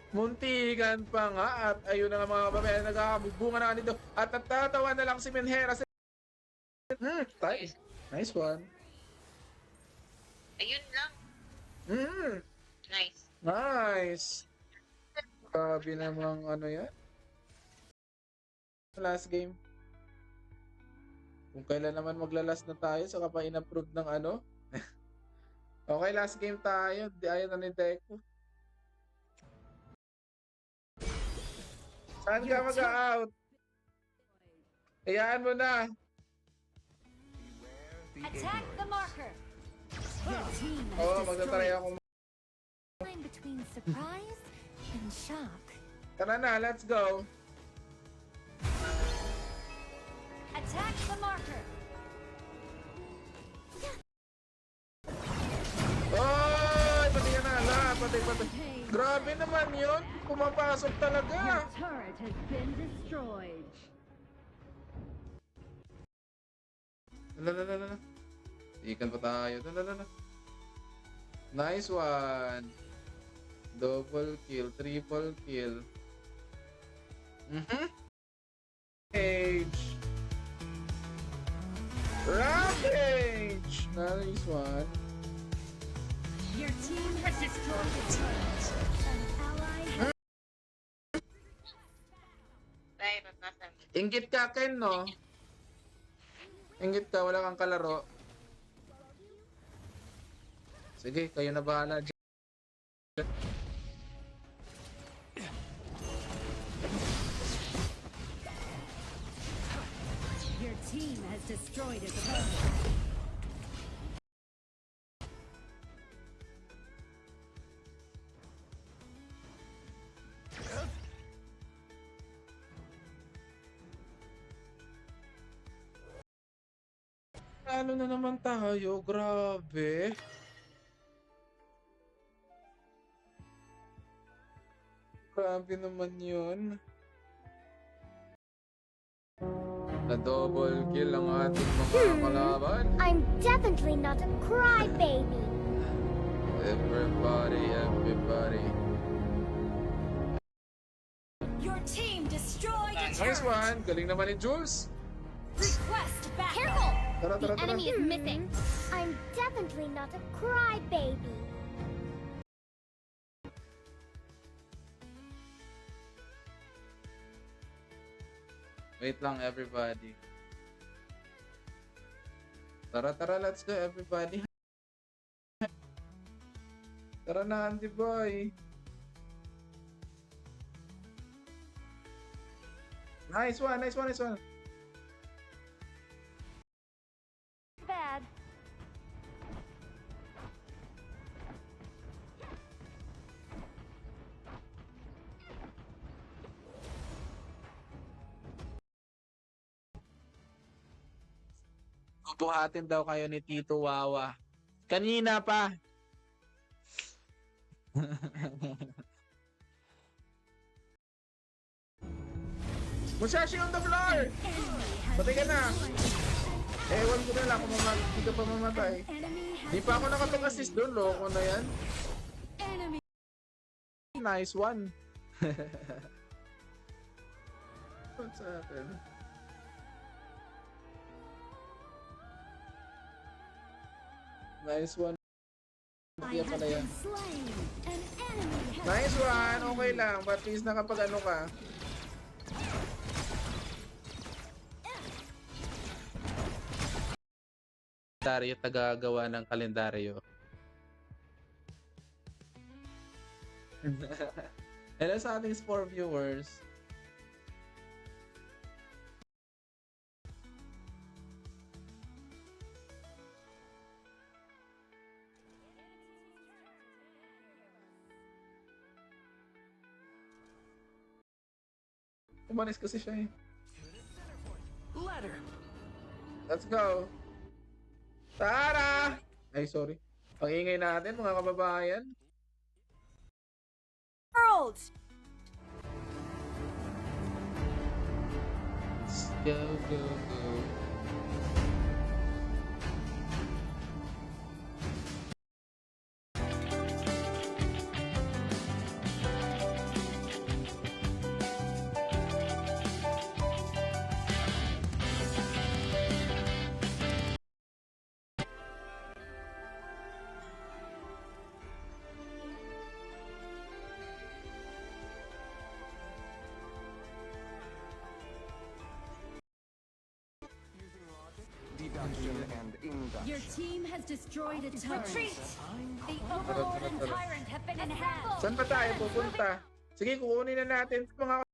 Muntikan pa nga at ayun na nga mga kababayan, nagkakabugbunga na nito at natatawa na lang si Menhera. Nice. Nice one. Ayun lang. Nice. Nice. Grabe namang ano yan. Last game. Kung kailan naman maglalas na tayo, saka pa in-approve ng ano. Okay, last game tayo. Ayaw na ni Deco. Saan ka mag-out? Hayaan mo na. Attack the marker. Your team Oo, has magtatry destroyed. ako. Line between surprise and shock. Tara na, let's go. Attack the marker. Oh, pati ka na. Patay. Grabe naman yun. Pumapasok talaga. Your turret has been destroyed. Lalala. Ikan pa tayo. Lalala. Nice one. Double kill, triple kill. Rampage! Nice one. Your team has destroyed the turret. An ally has Tayo, nasan? Inggit ka, Ken, no? Inggit ka, wala kang kalaro. Sige, kayo na bahala. Your team has destroyed a turret. Ano na naman tayo? Grabe. Grabe naman yun. Na double kill ang ating mga kalaban. I'm definitely not a crybaby. Everybody. Your team destroyed a Nice turret. one. Galing naman ni Jules. Request backup. Careful! Tara. The enemy is missing. I'm definitely not a crybaby. Wait lang, everybody. Tara, let's go, everybody. Tara na, Andy boy. Nice one. Bad. Buhatin daw kayo ni Tito Wawa. Kanina pa. Musashi on the floor! Patay ka na. Ewan ko na lang kung hindi ka pa mamatay. Enemy has Di pa ako nakapag-assist doon. Loko na yan. enemy. Nice one. What's happened? Nice one. I Hindi have pala yan. been slain. An enemy has Nice one. Okay lang. But at least nakapag ano ka. Kalendaryo, tagagawa ng kalendaryo. Hello sa ating sport viewers. Umalis kasi siya eh. Let's go. Tara! Ay, sorry. Ang ingay natin, mga kababayan. world. Let's go. Your team has destroyed a turret. Retreat! The Overlord and Tyrant have been enhanced. Saan ba tayo pupunta? Sige, kukunin na natin mga...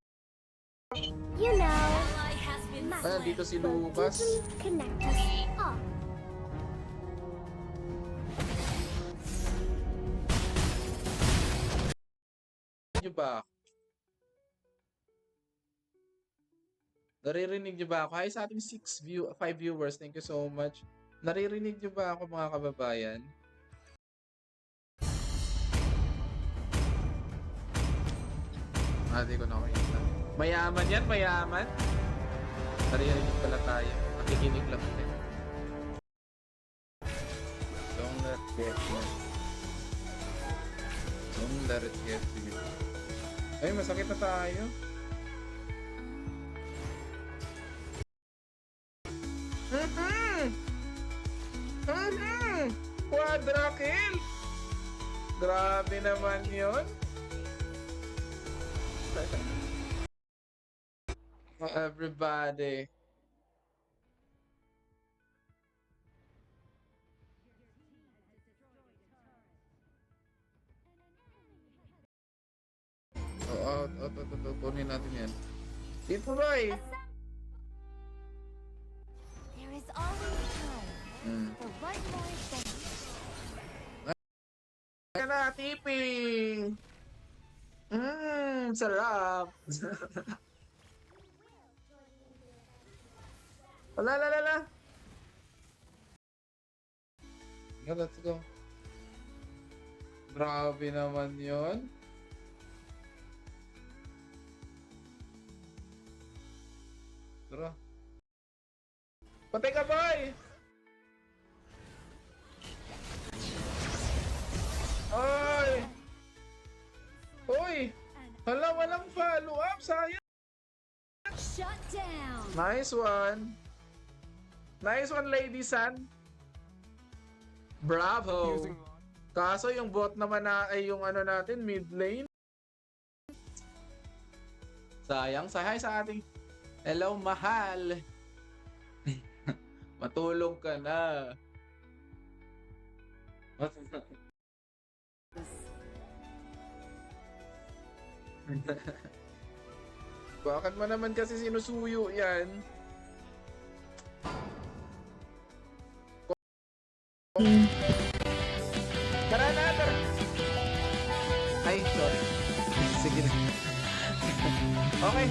You know, Ally has been Ah, dito si Lucas. connect us all. Niyo ba? Naririnig niyo ba ako? Hi sa ating 5 viewers. Thank you so much. Naririnig niyo ba ako mga kababayan? Di ko na makita. Mayaman yan, mayaman. Naririnig pala tayo. Nakikinig lang ulit. Don't let get me. Don't let it get to you. Ay, masakit na tayo. Quadra kill! Grabe naman yun. Everybody. Kunin natin yan. Dito, Roy! There is always time for one more thing. Kaya na, tipping! Sarap! Wala. Yeah, let's go. Grabe naman yun. Tara. Patay ka, boy! Ay! Hoy! Hala, walang follow up. Sayang. Shut down. Nice one. Nice one, Lady San. Bravo. Kaso yung bot naman na ay yung ano natin, mid lane. Sayang. Hi sa ating hello, mahal. Matulog ka na. Bakit mo naman kasi sinusuyo yan? Tara na, tara. Ay, sorry. Sige na. Okay.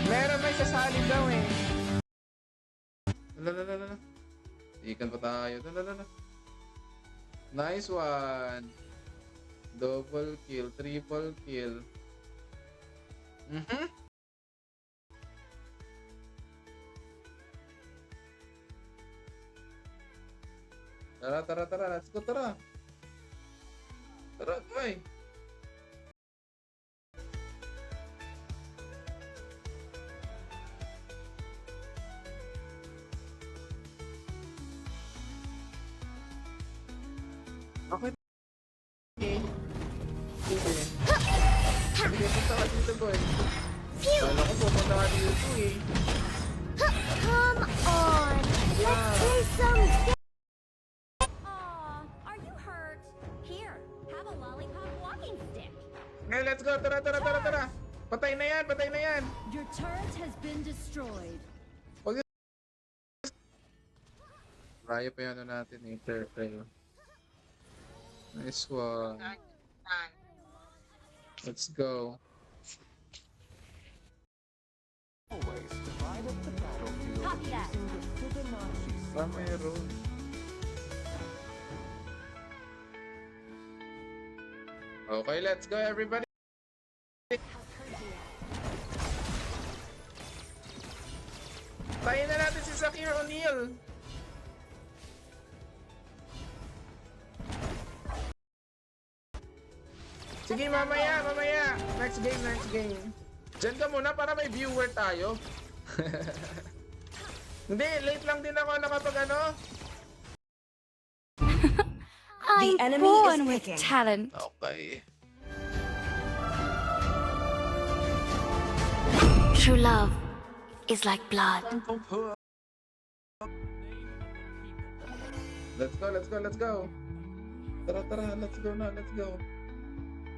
Meron may sasali daw eh. Lala. Ikan pa tayo. Lala. Nice one. Double kill, triple kill. Tara. Let's go, tara. Tara, boy. Okay. Sige, punta ka dito, boy. Kala ko pupunta ka dito eh. Come on, let's play some. Aw, are you hurt? Here, have a lollipop walking stick. Okay, let's go. Tara. Patay na yan. Your turret has been destroyed. Raya pa yung ano natin eh. Fair. Nice one. Let's go. Copy that. Meron. Okay, let's go everybody. Tayo na natin si Zakir O'Neal. Sige, mamaya. Next game. Diyan ka muna para may viewer tayo. Hindi, late lang din ako nakapag ano. I'm born with talent. Okay. True love is like blood. Let's go, let's go, let's go. Tara, tara, let's go na, let's go.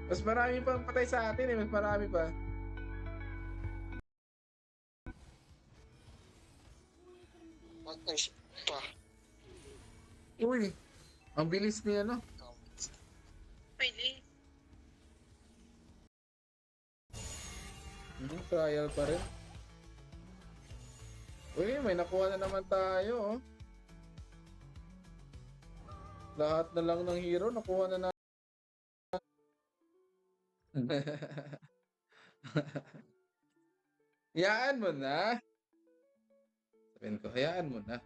Mas marami pang patay sa atin eh, mas marami pa. Patay pa. Uy, ang bilis niya, no? Pwede. Trial pa rin. Uy, may nakuha na naman tayo, oh. Lahat na lang ng hero, nakuha na Hayaan mo na. Sabihin ko, hayaan mo na.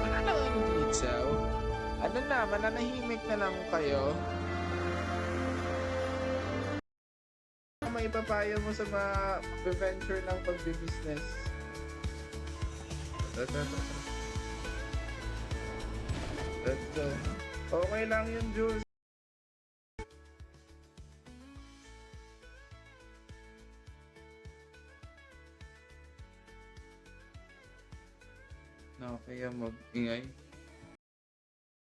Mananang ang Blitzaw. Ano na, mananahimik na lang kayo. Ano may ipapayo mo sa mga venture ng pagbibusiness? Let's go. Okay lang yun, Jules. No, kaya mag-ingay.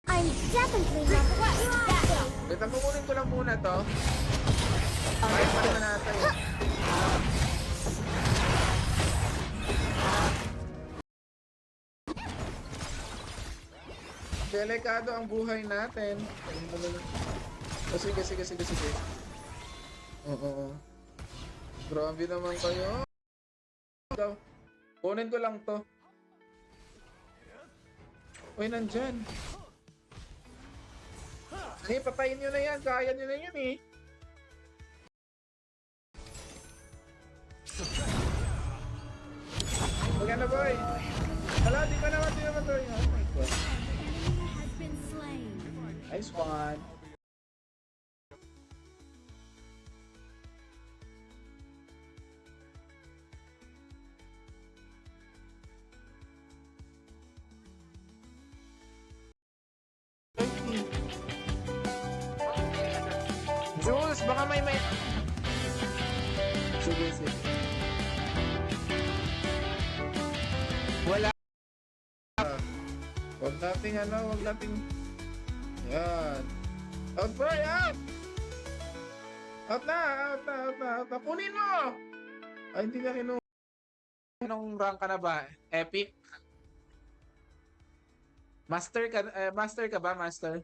I'm definitely not a crybaby. Wait, ang kukunin ko lang muna to. Kaya pa naman natin. Delikado ang buhay natin. Oh, sige, sige, sige, sige. Oo. Grabe naman kayo. Kunin ko lang to. Uy, nandyan. Eh, patayin nyo na yan. Kaya nyo na yun eh. Maganda boy. Wala, di pa naman to. Oh my god. Enemy has been slain. Nice one. Jules, baka may Sige, sige. Wala. Huwag nating Yan. Out boy, out! Out na. Kunin mo! Ay, hindi ka kinuha. Anong rank ka na ba? Epic? Master ka ba, master?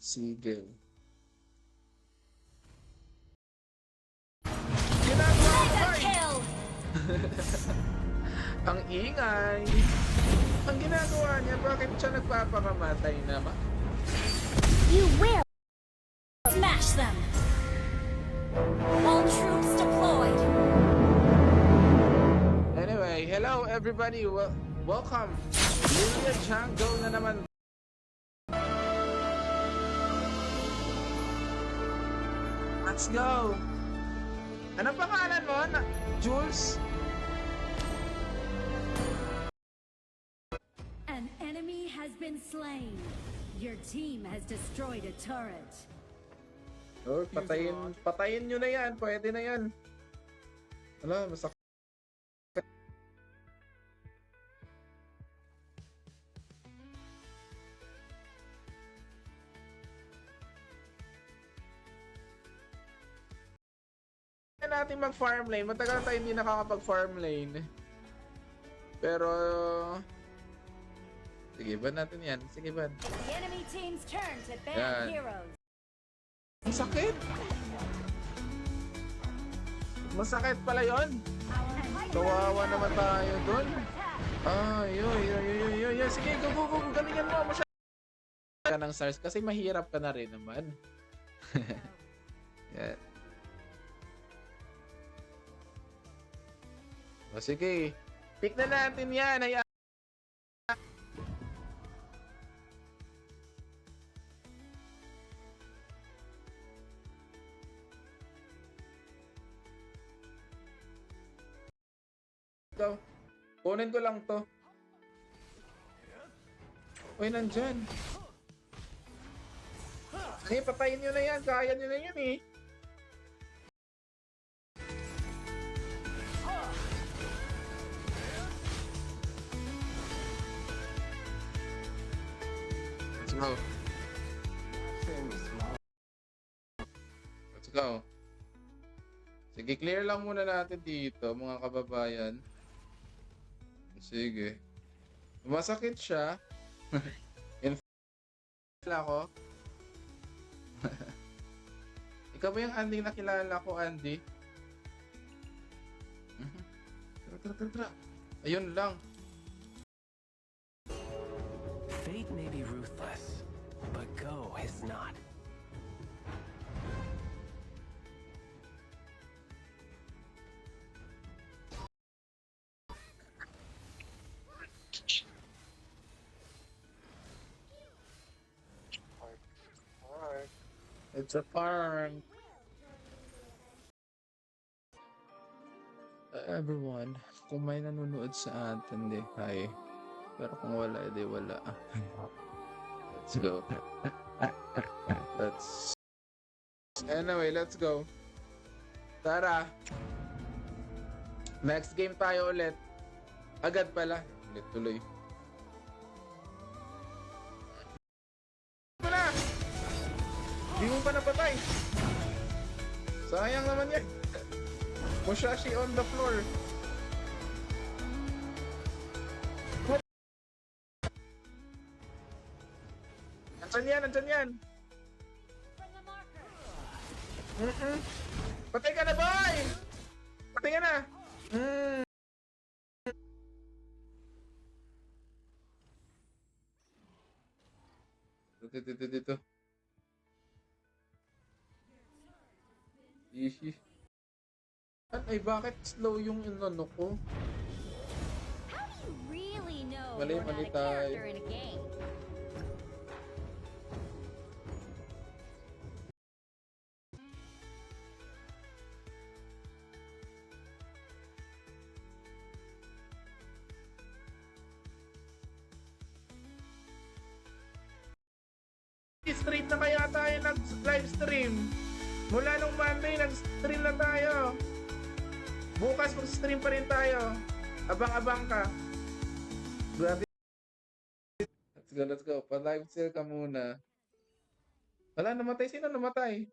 Sige. Ginagawa ko ba? Kill. Ang ingay. Ang ginagawa niya, bakit siya nagpapakamatay naman? You will. Smash them. All troops deployed. Anyway, hello everybody. Welcome. Lilia Jungle na naman. Let's go. Ano pangalan mo? Jules? An enemy has been slain. Your team has destroyed a turret. Oh, patayin nyo na yan. Pwede na yan. Wala, masakit. Natin mag-farm lane. Matagal tayo hindi nakakapag-farm lane. Pero sige, ban natin yan. Sige, ban. The enemy team's turn to ban Yan. heroes. Ang sakit. Masakit pala yon. Kawawa naman tayo dun. Ay. Sige, go. Galingan mo. Masyadong ka ng stars kasi mahirap ka na rin naman. Yan. O sige. Pick na natin yan. Go. Kunin ko lang to. Uy, nandyan. Eh, patayin nyo na yan. Kaya nyo na yun eh. go. Let's go. Sige, clear lang muna natin dito, mga kababayan. Sige. Masakit siya. Ako. Ikaw ba yung Andy na kilala ko, Andy? Tara. Ayun lang. Fate may be ruthless, but Go is not. Alright. It's a farm. Everyone, kung may nanonood sa atin, di hi. Pero kung wala, di wala. Let's go. Anyway, let's go. Tara. Next game tayo ulit. Agad pala. Ulit tuloy. Ito na! Di mo pa napatay. Sayang naman yan. Musashi on the floor. Nandyan yan. Patay ka na, boy! Patay ka na! Dito. Ishi. Ay, bakit slow yung inano ko? How do you really know Mali you're not a tayo. character in a game? Straight na kaya tayo nag-live stream. Mula nung Monday, nag-stream na tayo. Bukas mag-stream pa rin tayo. Abang-abang ka. Grabe. Let's go. Pa-live sale ka muna. Wala, namatay. Sino namatay?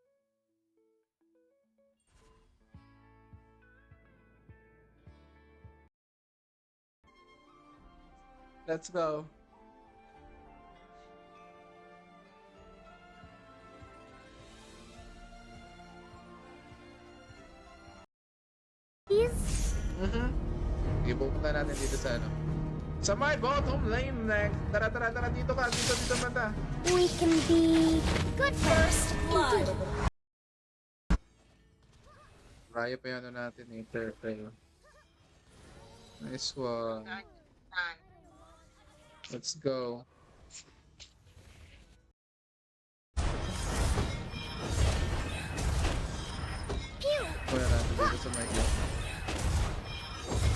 Let's go. Sige, pupunta natin dito sa ano. Sa my bottom lane next. Tara, dito ka. Dito banda. We can be good first. Blood. Raya pa yung ano natin eh. Fair. Nice one. Let's go. Pew! Wala natin dito sa mic.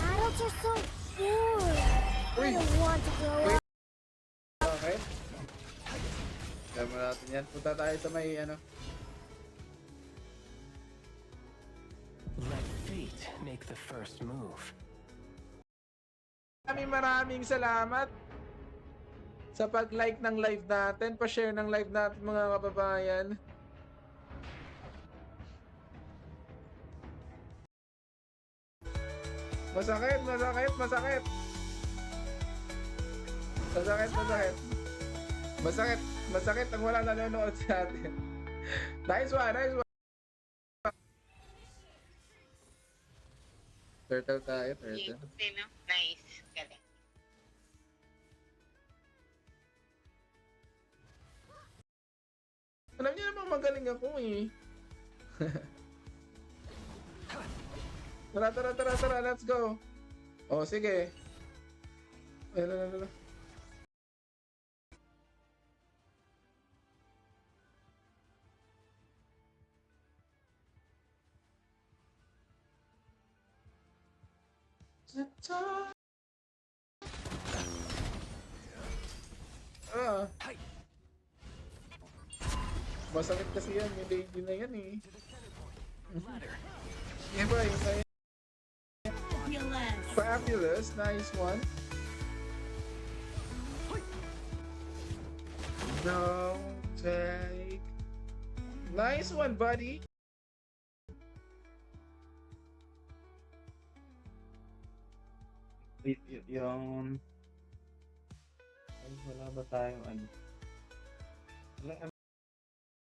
Adults are so bored. I don't want to grow up. Okay. Kaya mo natin yan. Punta tayo sa may ano. Let fate make the first move. Maraming salamat sa pag-like ng live natin, pa-share ng live natin mga kababayan. Masakit. Masakit ang wala nanonood sa atin. Nice one. Turtle tayo. Nice. Galing. Alam niyo naman magaling ako eh. Tara, let's go. Oh, sige. Ala. Masakit kasi yan, yung lady na yan eh. Yeah, boy, Fabulous, nice one. Don't take. Nice one, buddy. Yung... Ay, wala ba tayong ano?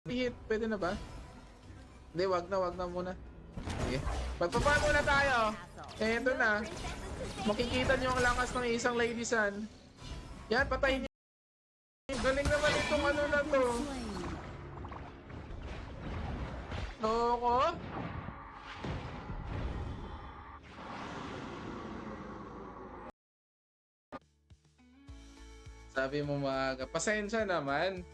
Hit, pwede na ba? Hindi, wag na muna. Okay. Pagpapa muna tayo. Eh, ito na. Makikita niyo ang lakas ng isang Lady Sun. Yan, patayin niyo. Galing naman itong ano na to. Loko. Sabi mo maaga. Pasensya naman.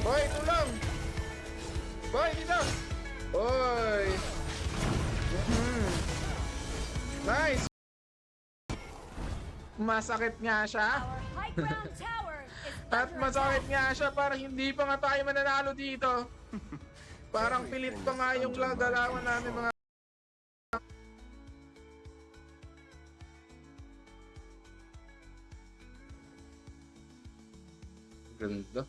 Boy, tulong! Boy, dito! Boy! Nice! Masakit nga siya. Our high ground tower is At under masakit attack. nga siya. Parang hindi pa nga tayo mananalo dito. Parang pilit pa nga yung galawan namin mga... Ganda.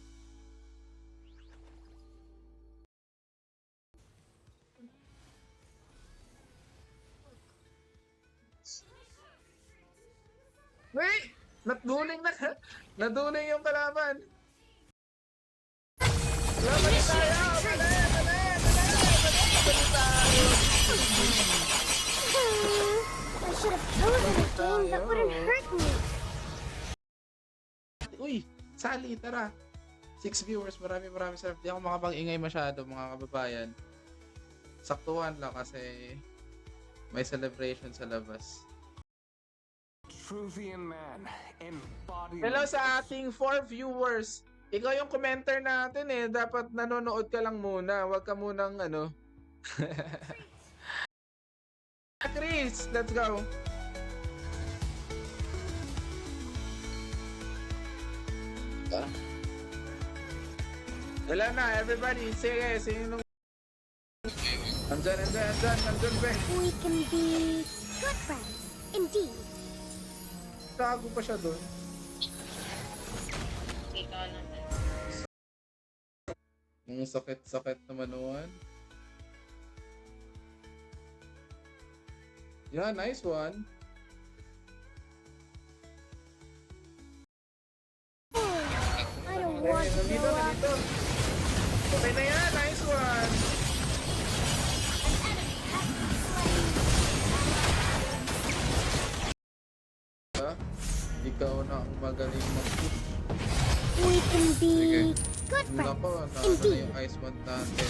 Wait! Naduling na! Naduling yung kalaban! Laban tayo! I should have chosen a game that wouldn't hurt me. Uy! Sali, tara! 6 viewers, maraming salamat. Di ako makapag-ingay masyado mga kababayan. Saktuhan lang kasi may celebration sa labas. Truthian man, embodiment. Hello sa ating 4 viewers. Ikaw yung commenter natin eh. Dapat nanonood ka lang muna. Huwag ka munang ano. Chris, let's go. Wala na, everybody. Sige, sino nung... Nandyan, be. We can be good friends, indeed. Tago pa siya doon. Ikaw naman. Ang sakit naman noon. Yeah, nice one. I don't want to Nandito, grow up. nandito. Okay na yan, nice one. Ha? Ikaw na ang magaling mag-shoot. We can be Sige. good friends, Nako, nasa na indeed. yung ice wand natin.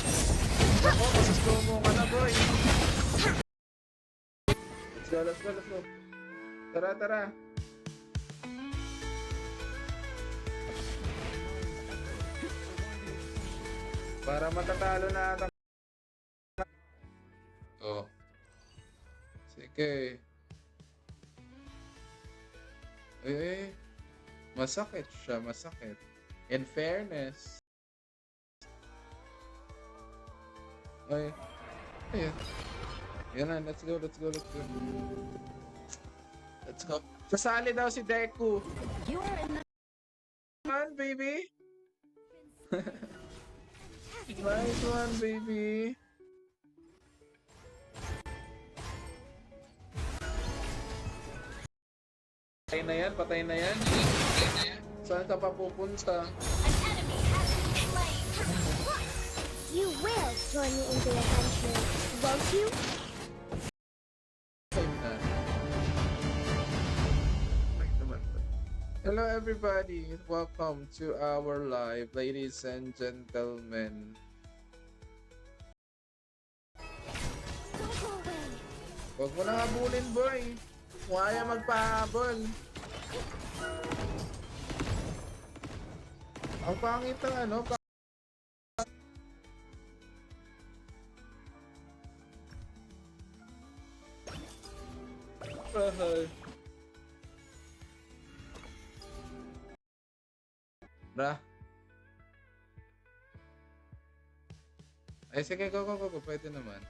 Nako, masaslow mo ka na, boy. Let's go. Tara. Para matatalo na ata. Oh. Sige. Masakit siya. In fairness. Ay. Ayan. Yan na, let's go. Sasali daw si Deku. You are in the Come on, baby. Nice one, baby. Patay na yan. Saan ka pa pupunta? You will join me in the adventure, won't you? Hello everybody, welcome to our live, ladies and gentlemen. Don't go away. Huwag mo na habulin, boy. Kung ayaw magpahabol. Ang pangit ng ano, Bra. Ay, sige, go. Pwede naman.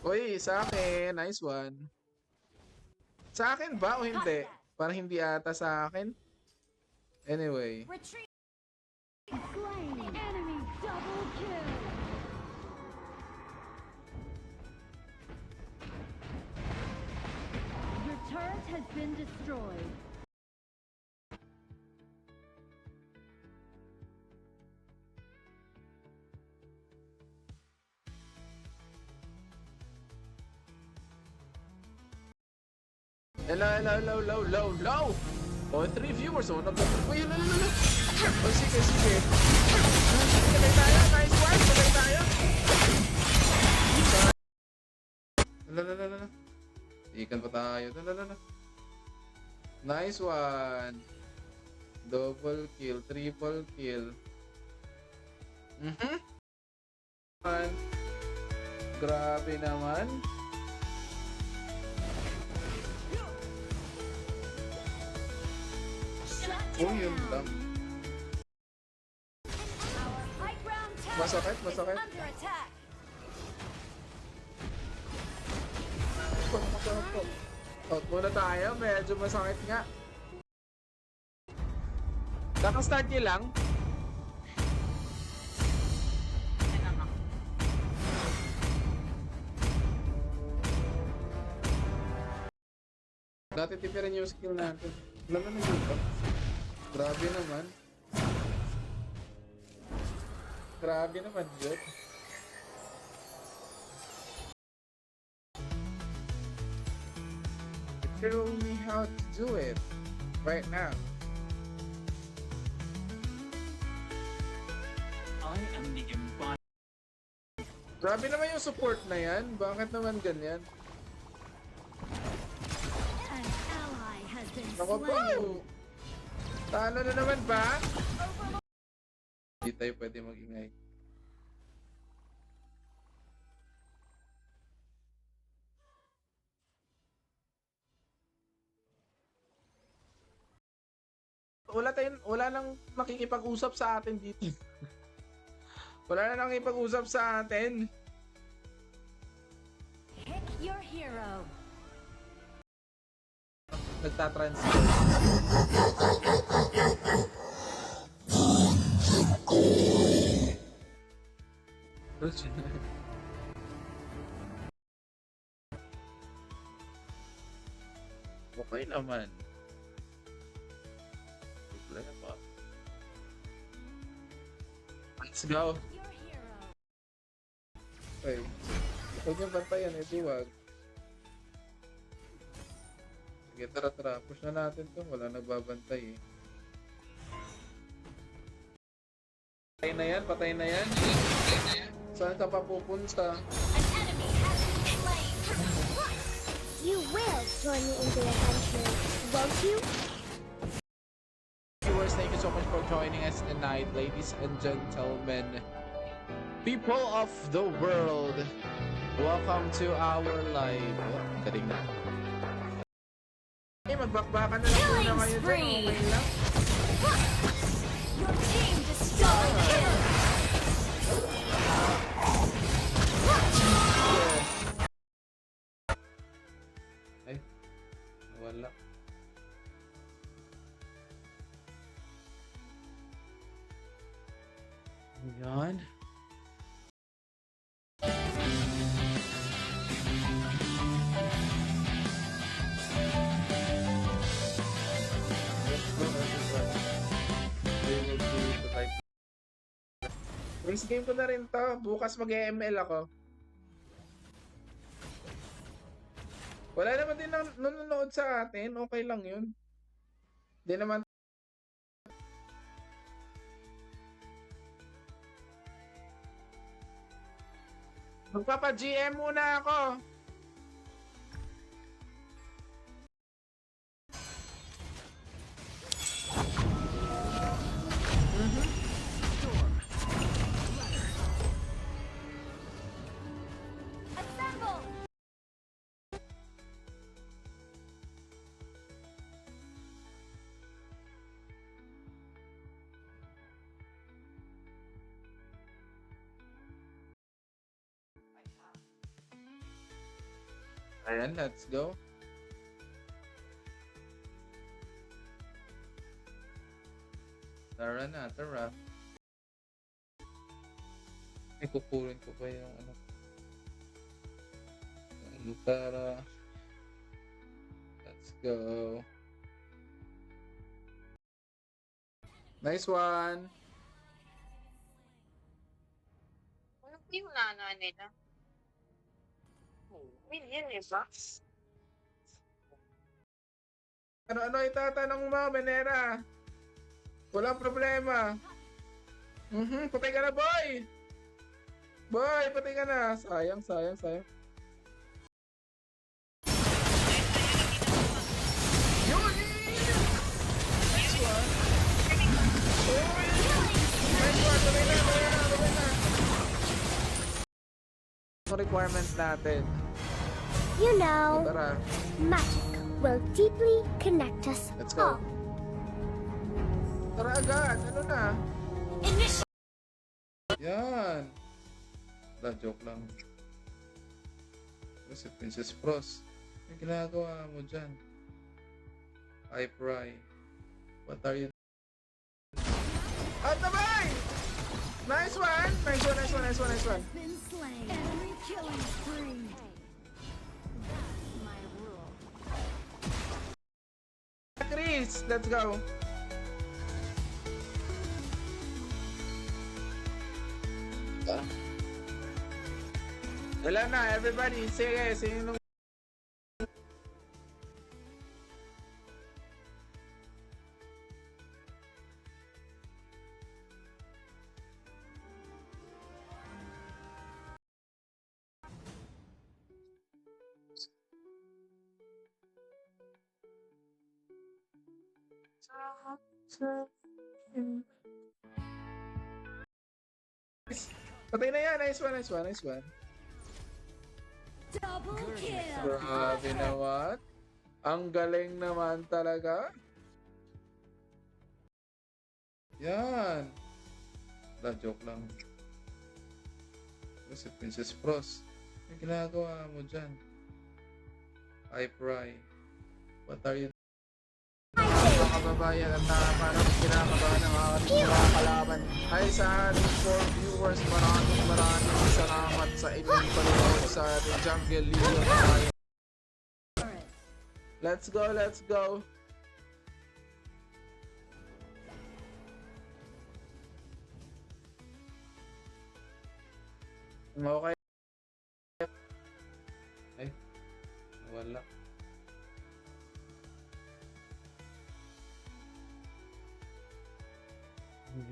Uy, sa akin. Nice one. Sa akin ba o hindi? Parang hindi ata sa akin. Anyway. Retreat. Slain. Enemy double kill. Your turret has been destroyed. Hello. Oh, 3 viewers. Oh, uy, hello. Oh, sige. Patay tayo. Nice one. Patay tayo. Hello. Ikan pa tayo. Hello. Nice one. Double kill. Triple kill. Grabe naman. Oh, yun lang. High ground tower Masakit. is under attack. Out muna tayo. Medyo masakit nga. Kaka-start niyo lang. Ano mo? Dati tipirin yung skill natin. Alam na dito. Grabe naman. Jod. Show me how to do it. Right now. I am the embodiment. Grabe naman yung support na yan. Bakit naman ganyan? An ally has been Ako po! slain. Talo na naman ba? Hindi tayo pwede mag-ingay. Wala nang nakikipag-usap sa atin dito. Wala na nakikipag-usap sa atin. Pick your hero. Nagtatransfer. Okay naman. Problema. Let's go. Your hero. Okay. Huwag niyo bantayan eh, duwag. Sige, tara. Push na natin to. Wala nagbabantay eh. Patay na yan. Saan ka pa pupunta? You will join me in the adventure, won't you? Viewers, thank you so much for joining us tonight, ladies and gentlemen. People of the world, welcome to our live. Oh, galing na. Okay, magbakbakan na lang muna Killing kayo dyan. spree. Okay lang. Your team destroyed kill. Ay, wala. Ayan. Next game ko na rin to. Bukas mag-ML ako. Wala naman din nanonood sa atin. Okay lang yun. Hindi naman. Magpapa-GM muna ako. Ayan, let's go. Tara na, tara. Ikukulin ko pa yung ano. Tara. Let's go. Nice one. Ano ba yung nana nila? Million, eh ba? Ano itatanong mo, Menera? Walang problema. Patay ka na, boy! Boy, patay ka na. Sayang. Yun! Nice one. Uy! Nice one. Tuloy na. Ang requirement natin. You know, Tara, magic will deeply connect us let's go. all. Tara agad. Ano na? Yan. Wala, joke lang. Ito si Princess Frost. Ano ginagawa mo dyan? I pry. What are you? At tabay! Nice one! Nice one. Been slain. Enemy killing spree. My rule. Chris, let's go. Wala na, everybody. Sige, sino? Patay na yan. Nice one. Double kill. Grabe naman. Ang galing naman talaga. Yan. Wala, joke lang. Ito si Princess Frost. Ano ginagawa mo dyan? I pry. What are you? Mga kababayan at parang kinakabahan ng ating mga kalaban ay sa ating 4 viewers, maraming salamat sa inyong panonood sa ating Jungle League of Fire. Let's go. Okay. Ay, wala.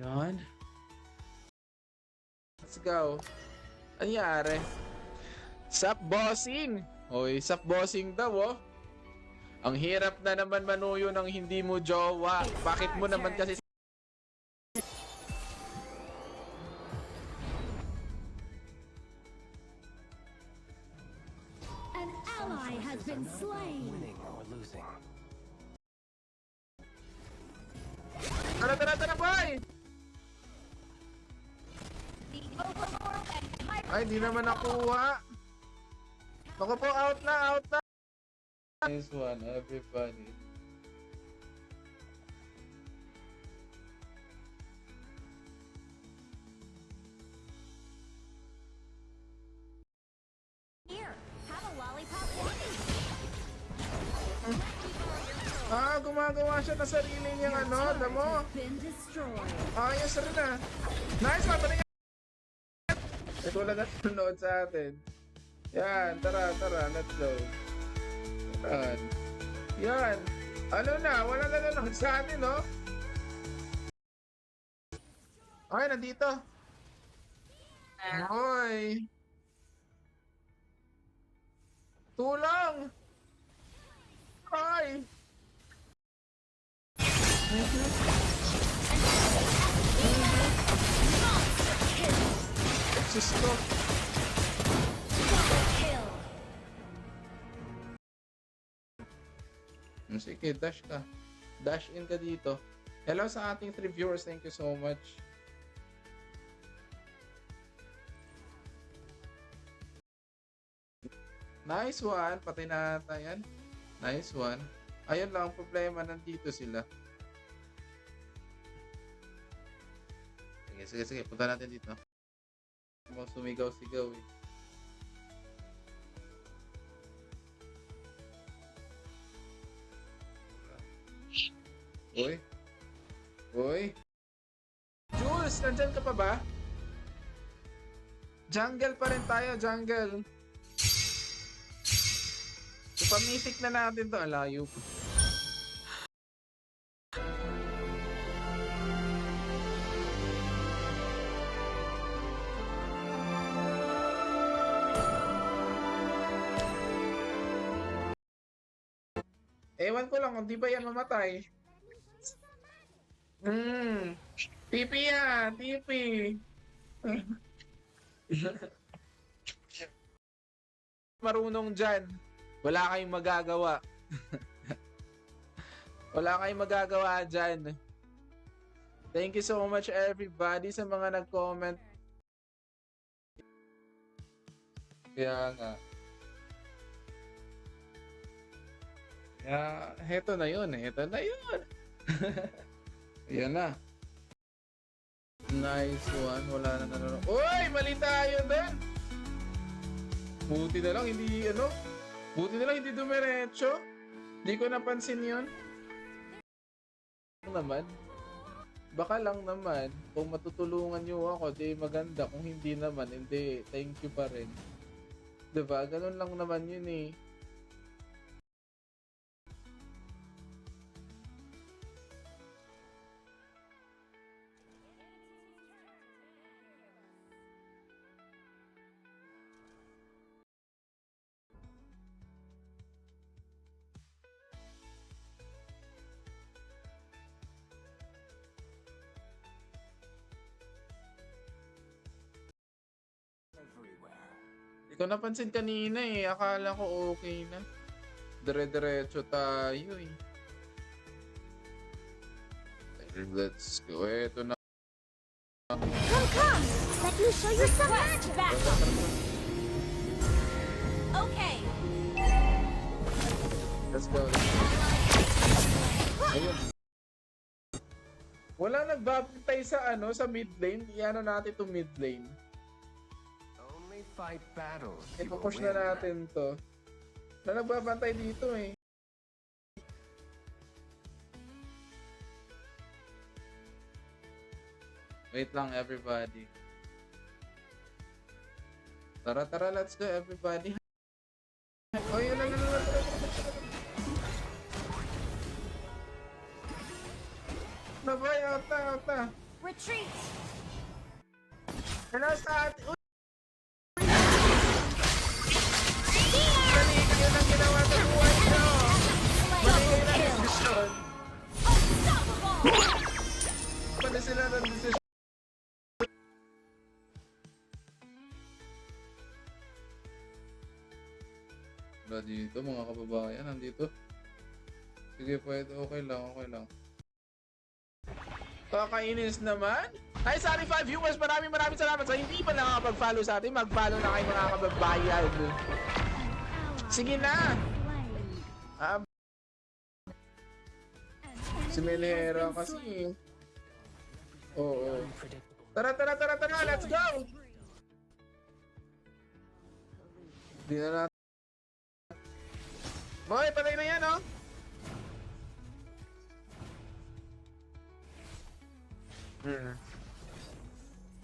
Yan. Let's go. Anyari? Sup bossing? Hoy, sup bossing daw oh. Ang hirap na naman manuyo ng hindi mo jowa. Bakit mo naman kasi An ally has been slain. Winning or losing. Tara boy! Ay, di naman nakuha. Naku po, out na. Nice one, everybody. Here, have a lollipop. Gumagawa siya na sarili niyang ano, damo. Been destroyed. Ayos rin na. Nice one, patingin. Ito lang nanonood sa atin. Yan, tara, let's go. Yan. Ano na, wala na nanonood sa atin, no? Okay, nandito. Hoy. Tulong! Ay! Sus ko. Sige, dash ka. Dash in ka dito. Hello sa ating 3 viewers. Thank you so much. Nice one. Patay na ata yan. Nice one. Ayun lang, ang problema, nandito sila. Sige. Punta natin dito. Mga sumigaw-sigaw eh. Uy. Jules, nandyan ka pa ba? Jungle pa rin tayo, jungle. Ipamitik na natin to. Alayo. Ewan ko lang kung di ba yan mamatay. TP yan, TP. Marunong dyan. Wala kayong magagawa. Wala kayong magagawa dyan. Thank you so much everybody sa mga nag-comment. Kaya nga. Heto na yun. Ayan na. Nice one. Wala na nanonood. Uy! Mali tayo din! Buti na lang hindi dumiretso. Hindi ko napansin yun. Baka lang naman, kung matutulungan nyo ako, di maganda. Kung hindi naman, hindi. Thank you pa rin. Diba? Ganun lang naman yun eh. Hindi ko napansin kanina eh. Akala ko okay na. Dire-diretso tayo eh. Let's go. Eto na. Come! Let me show you some magic! Okay. Let's go. Ayun. Wala nagbabantay sa sa mid lane. Iano natin to mid lane. Only fight battles. Ipupush na natin to. Wala nagbabantay dito eh. Wait lang everybody. Tara, let's go everybody. Oh, yun lang. Nabay, out na. Retreat. Hello sa atin. Mali, yun ang ginawa sa buhay nyo. Mali yun ang desisyon. Mali sila ng desisyon. Wala dito mga kababayan, nandito. Sige, pwede, okay lang. Kakainis naman. Hi, Sunny5 viewers, maraming salamat sa hindi pa nakakapag-follow sa atin. Mag-follow na kayo mga kababayan. Sige na. Si Melhera kasi. Oo. Tara, let's go. Di na natin. Boy, patay na yan, oh.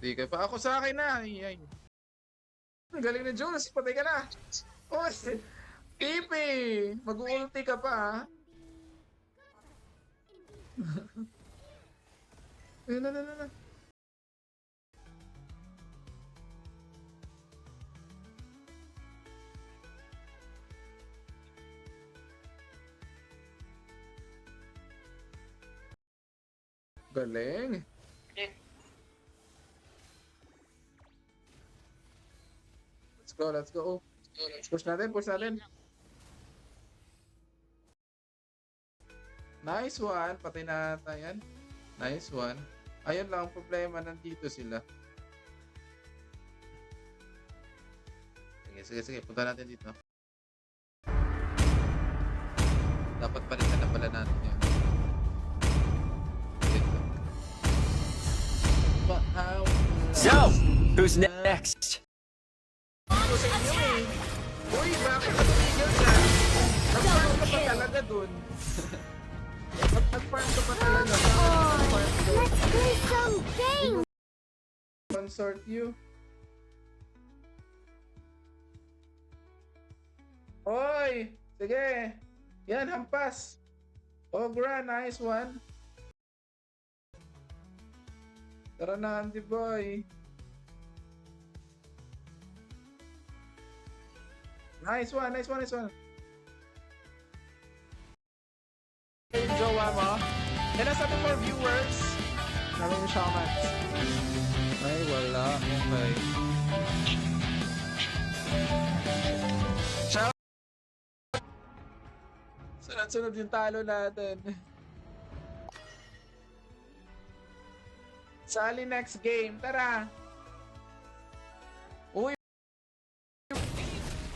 Di ka pa. Ako sa akin na. Ay. Ang galing na Jules. Patay ka na. Oh, Tipi. Mag-ulti ka pa, ha? Na. Galing. Let's go. Push natin. Nice one. Patay na ata yan. Nice one. Ayun lang, ang problema, nandito sila. Sige. Punta natin dito. Who's next? Ako sa inyo eh. Uy, bakit tumigil ka? Nag-farm ka pa talaga dun. Nag-farm ka pa talaga. Let's play some games. Consort you. Oy! Sige! Yan, hampas! Ogra, nice one! Tara na, Andy boy! Nice one, nice one, nice one! Yung jowa mo? Yan ang sabi for viewers! Maraming shamans. Ay, wala. Okay. Sunod-sunod yung talo natin. Sali next game. Tara! Uy!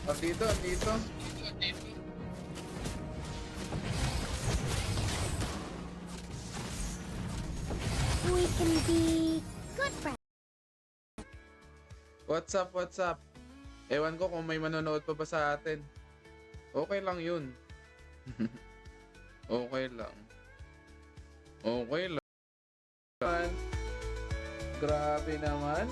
Andito, andito. We can be good friends. What's up, what's up? Ewan ko kung may manonood pa ba sa atin. Okay lang yun. Okay lang. Okay lang. Grabe naman.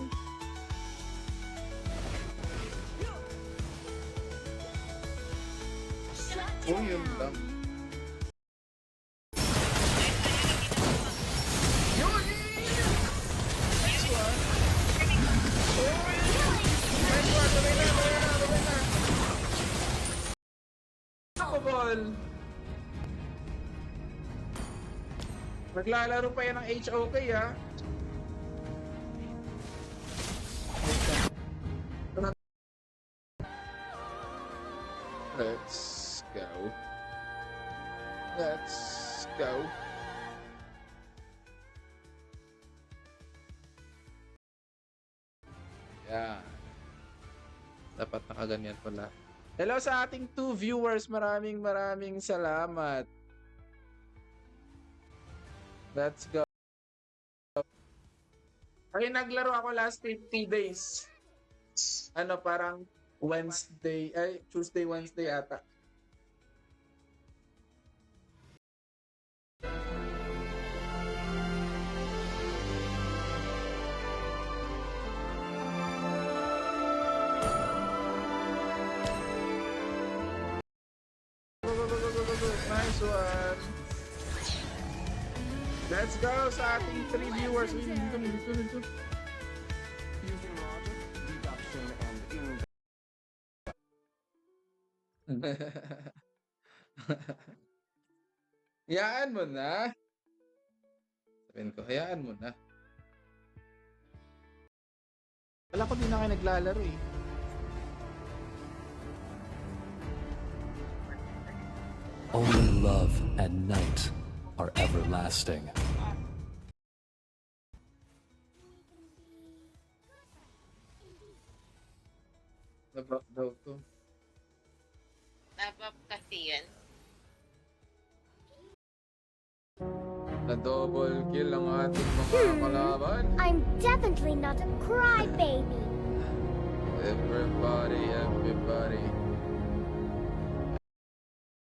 Oh, yun lang. Yun! Nice one! Oh, nice one! Tuloy na, tuloy na, tuloy na! Ako, ball! Naglalaro pa yan ng HOK, ha? Let's go. Let's go. Yan. Dapat nakaganyan pala. Hello sa ating 2 viewers. Maraming salamat. Let's go. Ay, naglaro ako last 50 days. Ano, parang Wednesday, ay, Tuesday, Wednesday ata. Nice one. Let's go sa ating 3 viewers. Dito. Using logic, deduction, and Hayaan mo na. Sabihin ko, hayaan mo na. Wala ko din na kayo naglalaro eh. Only love and night are everlasting. Nabak daw to. Nabab kasi yan. Na-double kill ang ating mga kalaban. I'm definitely not a crybaby. Everybody.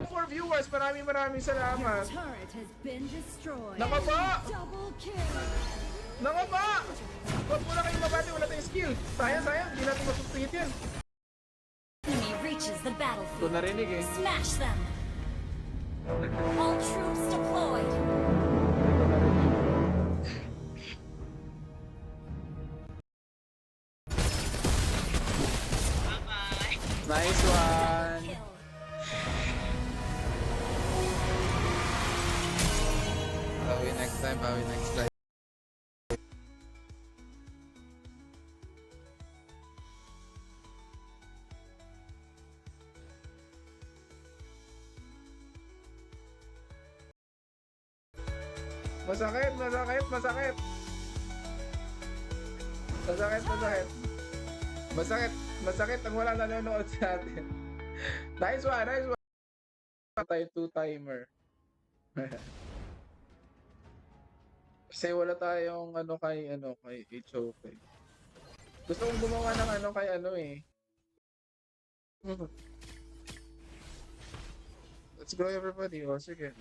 For viewers, maraming Your salamat. turret has been destroyed. Naka ba? Double kill. Naka ba? Huwag muna kayong mabati, wala tayong skill. Sayang, hindi natin masupingit yan. Enemy reaches the Ito battlefield. narinig eh. Smash them. All troops deployed. Bye-bye. Nice one. Kill. Bawi next time, bawi next live. Masakit. Masakit ang wala nanonood sa atin. Nice one. Tayo 2-timer. Kasi wala tayong kay HOK. Gusto kong gumawa ng ano kay ano eh. Let's go everybody. Oh, sige.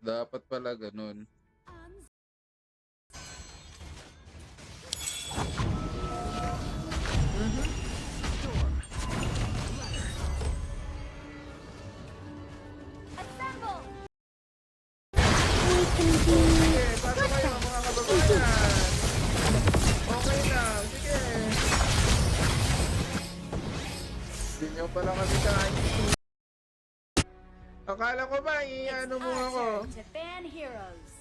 Dapat pala ganun. Assemble! Sige, pasok kayo mga kababayan. Okay na, sige. Hindi nyo pala kami kain. Akala ko ba, i-ano mo ako? To ban heroes.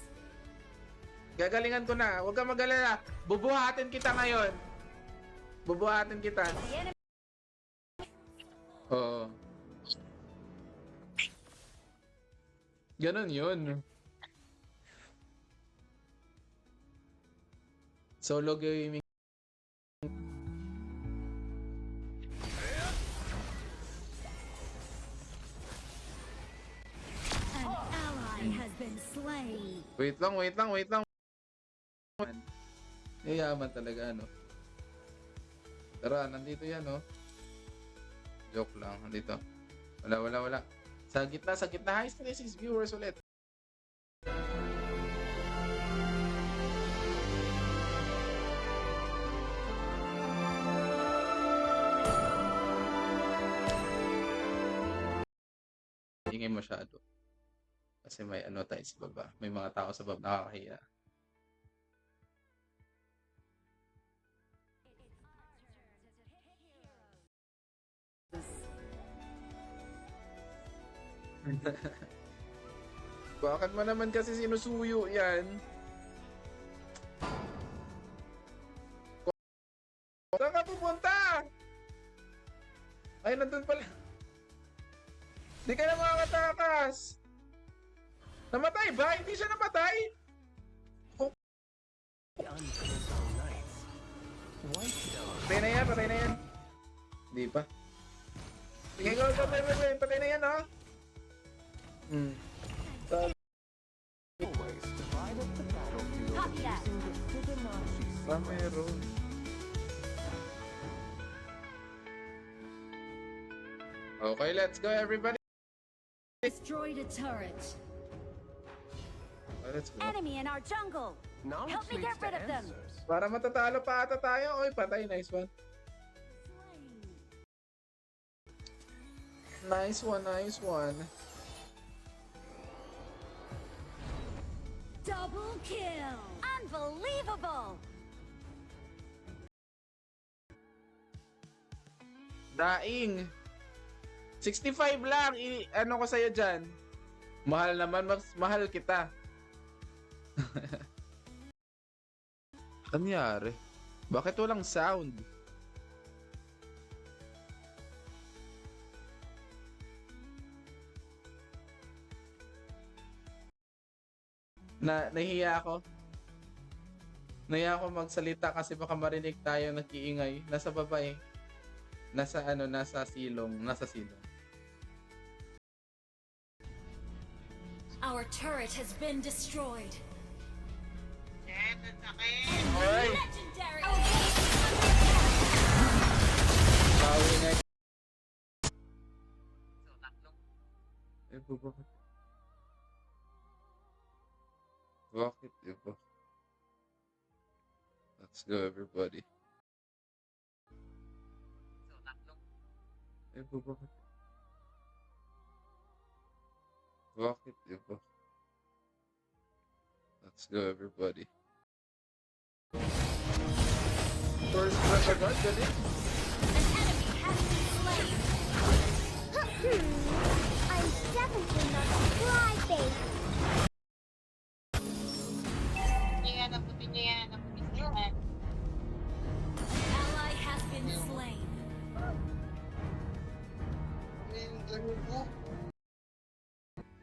Gagalingan ko na, huwag kang mag-alala. Bubuhatin kita ngayon. Bubuhatin kita. The enemy Oo. Ganon yun. Solo gaming. an ally has been slain. Wait lang. Yayaman talaga, ano? Tara, nandito yan, oh. Joke lang, nandito. Wala. Sa gitna. High 36 viewers ulit. Ingay masyado. Kasi may ano tayo sa baba. May mga tao sa baba nakakahiya. Bakit mo naman kasi sinusuyo yan? Saan ka pupunta? Ay, nandun pala. Di ka na makakatakas. Namatay ba? Hindi siya namatay? The unpredictable nights. Whitestone. Patay na yan. Hindi pa. Sige, go. Patay na yan, oh. Always divide up the battlefield Copy that. using the Fibonacci Meron. Okay, let's go everybody. Destroyed a turret. Okay, let's go. Enemy in our jungle. Knowledge Help me leads get to rid of them. answers. Para matatalo pa ata tayo. Oy, patay. Nice one. Nice one. Double kill. Unbelievable. Daing. 65 lang. Ano ko sa'yo dyan? Mahal naman. Mas mahal kita. Anyari? Bakit walang sound? Nahiya ako. Nahiya ako magsalita kasi baka marinig tayo nag-iingay. Nasa baba eh. Nasa silong. Our turret has been destroyed. Alright. Legendary. Bawi na. Bakit iba? Let's go everybody. Bakit iba? Let's go everybody. First blood agad, galing. An enemy has been slain. I'm definitely not a crybaby. Naputi niya yan. An ally has been slain.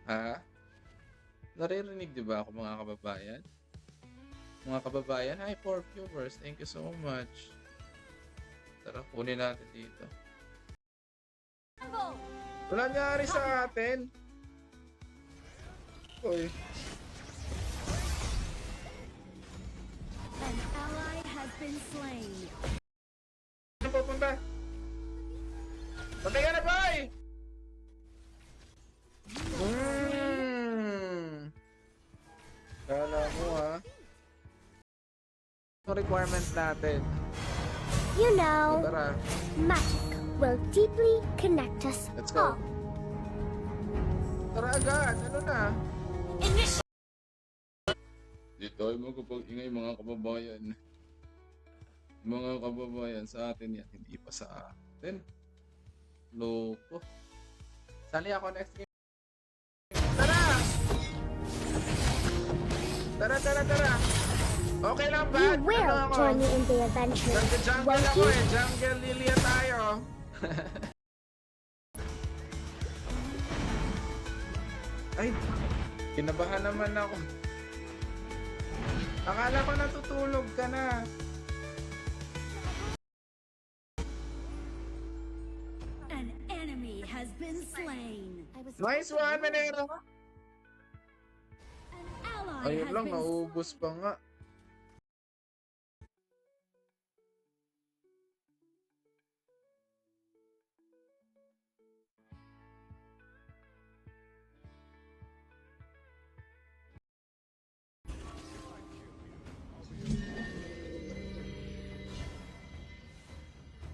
Ha? Naririnig di ba ako mga kababayan? Mga kababayan, hi for viewers. Thank you so much. Tara, kunin natin dito. Wala nangyari sa atin. Uy. An ally has been slain. Saan pupunta? Patay ka na, boy! Kala mo, ha? Ang requirement natin. You So, know, tara, magic will deeply connect us let's go. all. Tara agad, ano na? Di tayo magkapag-ingay mga kababayan. Mga kababayan, sa atin yan, hindi pa sa atin. Loko. Sali ako next game. Tara! Tara! Okay lang ba? You will Ano ako? join me in the adventure, Nagka-jungle won't ako you? eh. Jungle Lilia tayo. Ay, kinabahan naman ako. Akala ko natutulog ka na. An enemy has been slain. Nice one, Menero. An ally Ayun has lang, been naubos pa nga.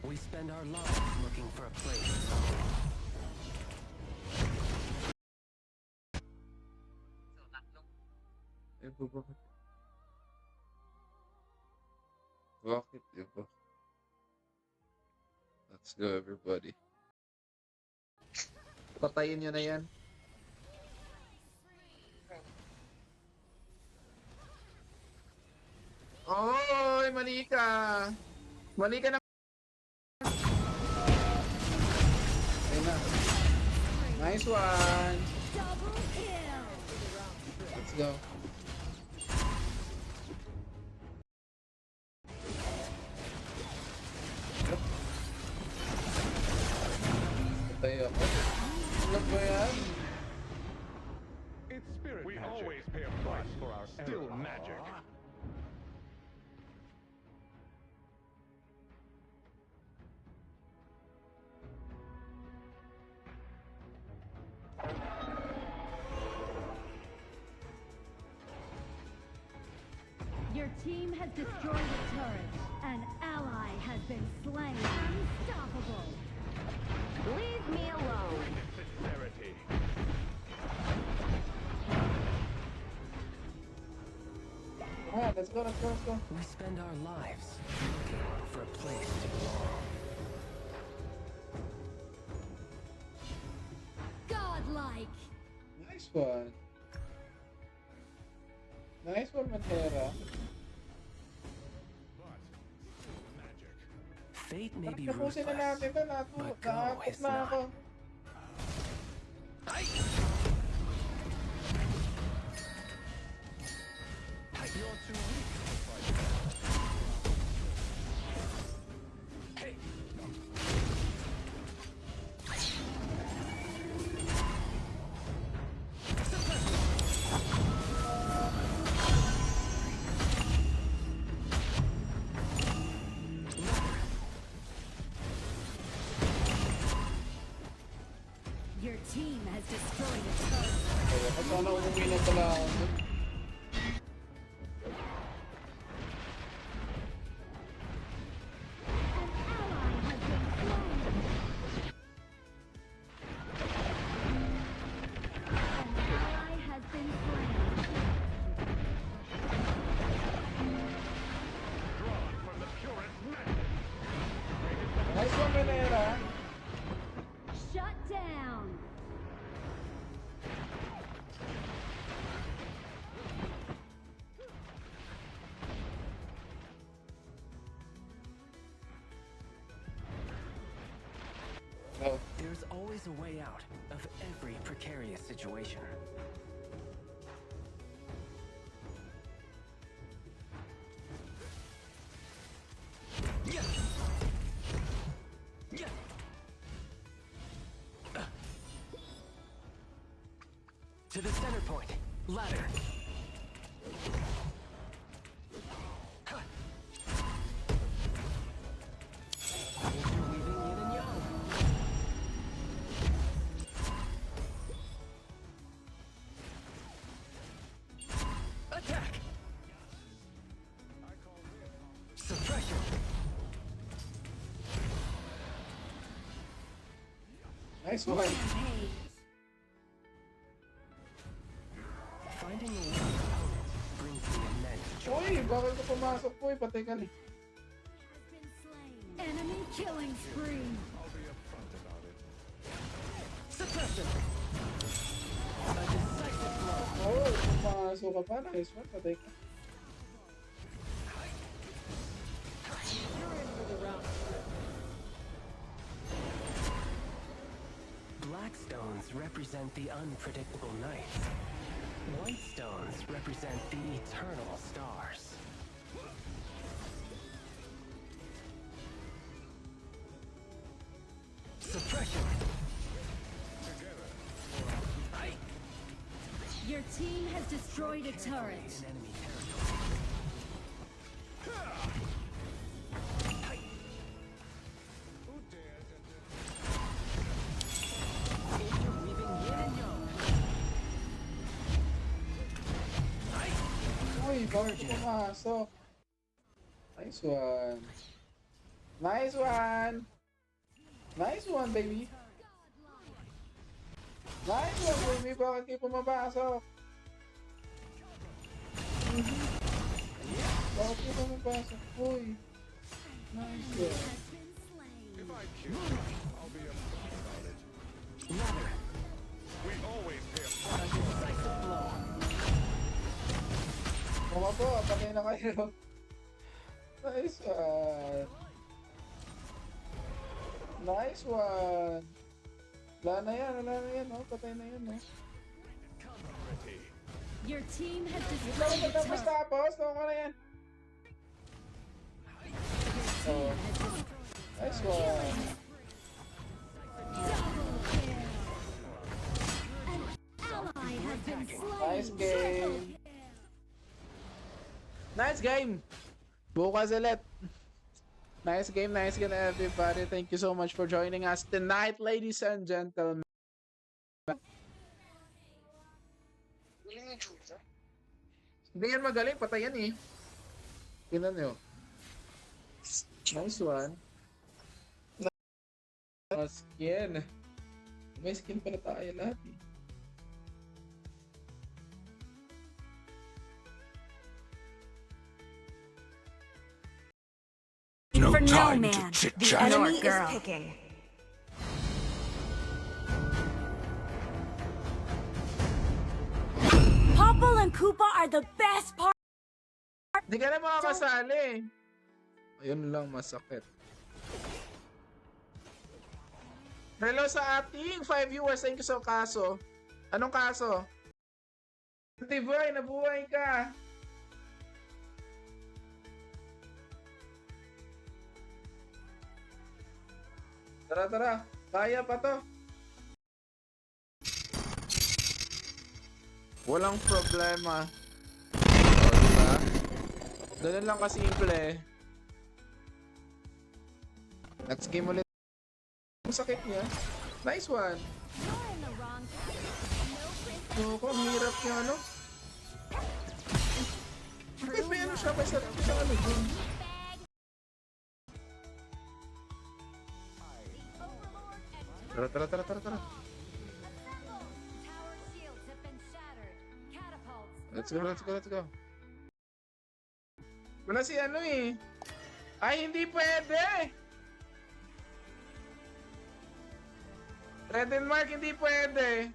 We spend our lives looking for a place. Eh, bakit? Bakit, diba? Let's go, everybody. Patayin nyo na yan. Oy, mali ka. Mali ka na. Ayun na. Nice one. double kill. Let's go. Patay ako. Ano ba yan? It's spirit we magic. Always pay a price for our still magic. Your team has destroyed a turret. An ally has been slain. Unstoppable. Leave me alone. Sincerity. Alright, let's go. We spend our lives looking for a place to belong. Godlike. Nice one. Nice one, Matera. Magic. Fate may be Tapusin na ruthless, natin ito. but go Nakakit is na not. ako. You're too weak to fight. Your team has destroyed a turret. Kaya ko sana umuwi na pala ako. An ally has been slain. An ally has been slain. Drawn from the purest magic. Nice one, Matera. Shut down. Oh, There's always a way out of every precarious situation. To the center point. Ladder. Nice one. Rampage. Finding a weak opponent brings me immense joy. Uy, bakit ka pumasok po? Patay ka na. Enemy killing spree. Suppression. A decisive blow. Oh, pumasok ka pa. Nice one. Patay ka. Black stones represent the unpredictable night. White stones represent the eternal stars. Suppression. Your team has destroyed a turret. In enemy territory. Interweaving yin and yang. Uy, bakit ka pumasok? Nice one. Nice one. Nice one, baby. Nice one, baby. Bakit kayo pumapasok? Bakit kayo pumapasok? Uy. Nice one. Has been slain. If I kill you, I'll be upset about it. Ladder. We always pay a A price. decisive blow. Mga po, patay na kayo. Nice one. Nice one. Wala na yan, oh. Patay na yan, oh. Your team has Ito, destroyed a tapos turret. tapos. Tama na yan. Oh, nice one. Double kill. An ally has been slain. Nice game. Nice game. Bukas ulit. Nice game, everybody. Thank you so much for joining us tonight, ladies and gentlemen. Galing ni Julia. Hindi yan magaling, patay yan eh. Tingnan nyo. Nice one. Skin. May skin pala tayo lahat eh. For no man, the enemy is picking. Popple and Koopa are the best part. Hindi ka na makakasali. Ayun lang, masakit. Hello sa ating 5 viewers. Thank you sa kaso. Anong kaso? Tiboy, nabuhay ka. Tara. Kaya pa to. Walang problema. O, diba? Ganun lang kasimple. Next game ulit. Ang sakit niya. Nice one. You're in the wrong category. No Ako, ang hirap niya, ano? Bakit may ano siya? May sarap siya, ano dun? Tara. Tower shields have been shattered. Catapults. Let's go. Wala si ano eh. Ay, hindi pwede! Red and Mark, hindi pwede.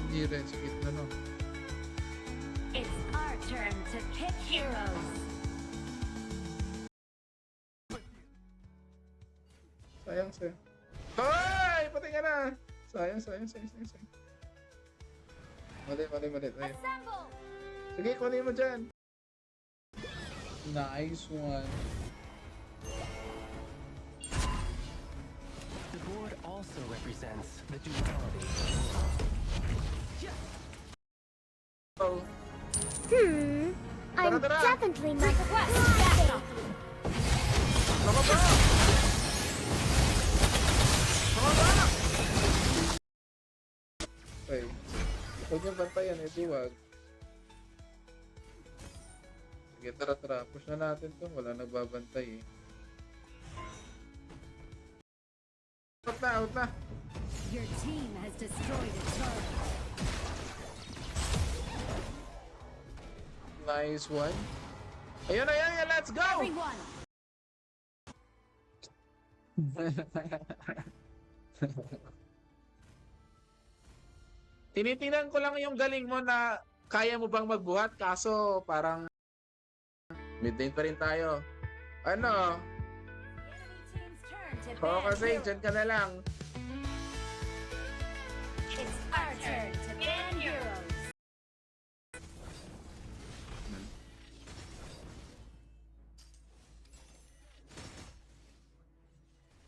Hindi rin sa gitna, no? It's our turn to pick heroes. Sayang. Hoy! Patay ka na! Sayang. Mali. Assemble! Sige, kunin mo dyan. Nice one. The board also represents the duality. Oh. I'm Tara. definitely not a crybaby. Baka ba? Okay. Huwag niyong bantayan, duwag. Sige. Sige, tara. Push na natin to. Wala nagbabantay eh. Out na. Your team has destroyed a turret. Nice one. Ayun na yan, let's go! Everyone, Tinitingnan ko lang yung galing mo na kaya mo bang magbuhat kaso parang mid-lane pa rin tayo. Ano? team's turn to Oo ban kasi heroes. dyan ka na lang. It's our turn to ban heroes.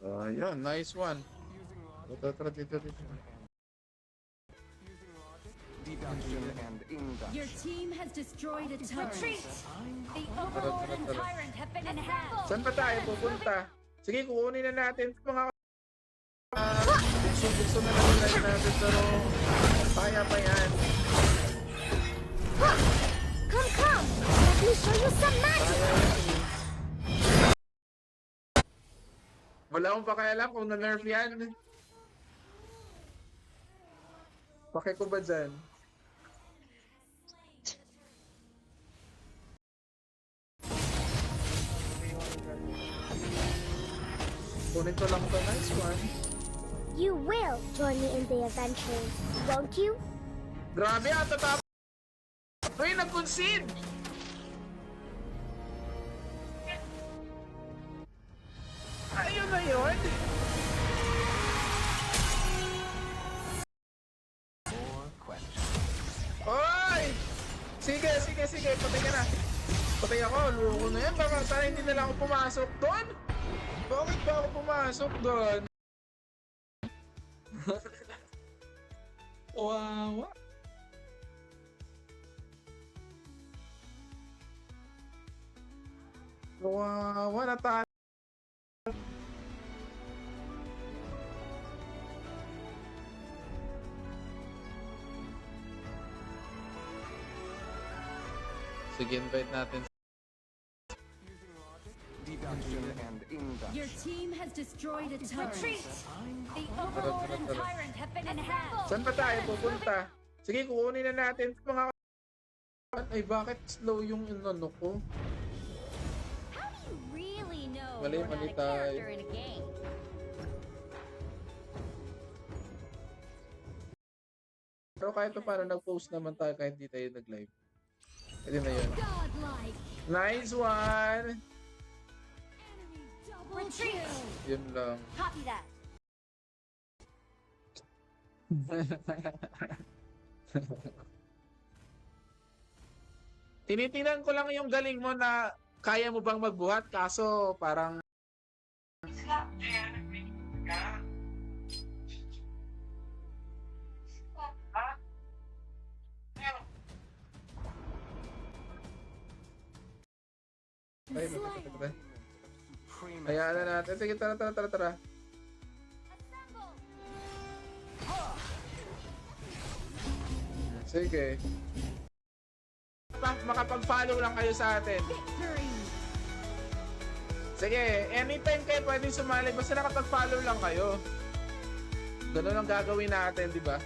Ayun, nice one. Tara, dito. Deduction and induction. Your team has destroyed a turret. Retreat! The Tara, Overlord tara, and tara. Tyrant have been enhanced. Saan ba tayo pupunta? Sige, kukunin na natin mga gusto na lang natin pero kaya pa yan. Come. Let me show you some magic. Kaya yan. Wala akong pakialam kung na-nerf yan. Pake ko ba dyan? Kunin ko lang to. Nice one. You will join me in the adventures, won't you? Grabe ah, tatapos. Uy, nag-concede! Ayun na yun. More questions. Oy! Sige. Patay ka na. Patay ako. Luko na yan. Baka sana hindi na lang ako pumasok doon. Bakit ba ako pumasok doon? Wawa. Wawa na tayo. Sige, invite natin. Deduction and Your induction. team has destroyed a turret. Retreat! The Tara, Overlord and tara. Tyrant have been enhanced. Saan ba tayo pupunta? Sige, kukunin na natin mga... Ay, bakit slow yung inano ko? How do you really know Mali you're not a tayo. character in a game? Pero kahit pa paano, nag-post naman tayo kahit di tayo nag-live. Pwede na yun. Godlike. Nice one! Enemy double kill. Yun lang. Copy that. Tinitingnan ko lang yung galing mo na kaya mo bang magbuhat kaso parang ay, magkakatagal. Supreme Hayaan na natin. Sige, tara. Sige. Makapag-follow lang kayo sa atin. Victory. Sige, anytime kayo pwedeng sumali, basta nakapag-follow lang kayo. Ganun ang gagawin natin, di ba?